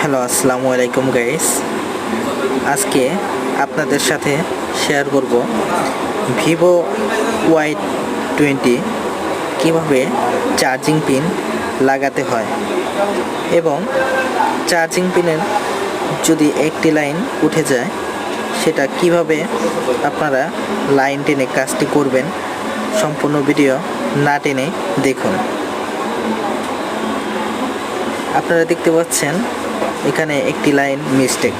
Hello, আসসালামু আলাইকুম guys. আজকে আপনাদের সাথে শেয়ার করব ভিভো Y20 কিভাবে চার্জিং পিন লাগাতে হয় এবং চার্জিং পিনের যদি একটি লাইন উঠে যায় সেটা কিভাবে আপনারা লাইন টেনে কাজটি করবেন। সম্পূর্ণ ভিডিও না টেনে দেখুন। আপনারা দেখতে পাচ্ছেন এখানে একটি লাইন মিস্টেক।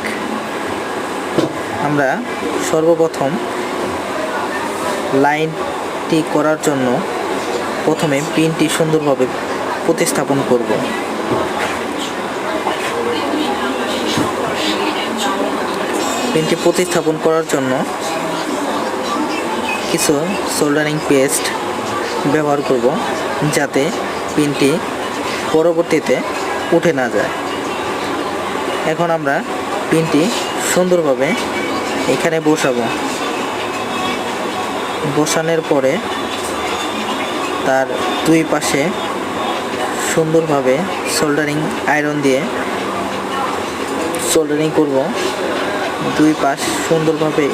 আমরা সর্বপ্রথম লাইনটি করার জন্য প্রথমে পিনটি সুন্দরভাবে প্রতিস্থাপন করব। পিনটি প্রতিস্থাপন করার জন্য কিছু সোল্ডারিং পেস্ট ব্যবহার করব, যাতে পিনটি পরবর্তীতে উঠে না যায়। এখন আমরা পিনটি সুন্দরভাবে এখানে বসাবো। বসানোর পরে তার দুই পাশে সুন্দরভাবে সোল্ডারিং আয়রন দিয়ে সোল্ডারিং করব। দুই পাশ সুন্দরভাবে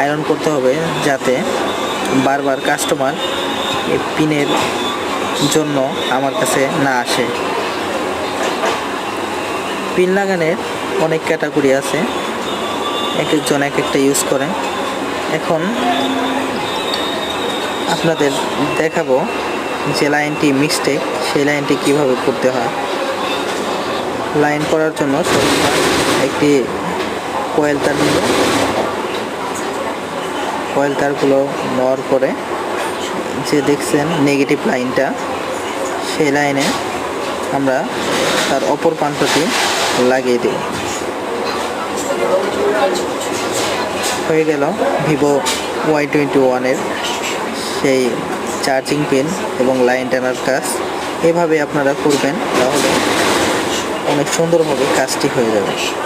আয়রন করতে হবে, যাতে বারবার কাস্টমার এই পিনের জন্য আমার কাছে না আসে। পিন লাগানোর অনেক ক্যাটাগরি আছে, এক একজন এক একটা ইউজ করে। এখন আপনাদের দেখাবো যে লাইনটি মিস্টেক, সেই লাইনটি কিভাবে করতে হয়। লাইন করার জন্য একটি কয়েল তার নিব। কয়েল তারগুলো নেওয়ার পরে যে দেখছেন নেগেটিভ লাইনটা, সেই লাইনে আমরা তার অপর প্রান্তটি লাগিয়ে দেব। হয়ে গেল ভিভো Y21 সেই চার্জিং পিন এবং লাইন টানার কাজ। এভাবে আপনারা করবেন, তাহলে অনেক সুন্দরভাবে কাজটি হয়ে যাবে।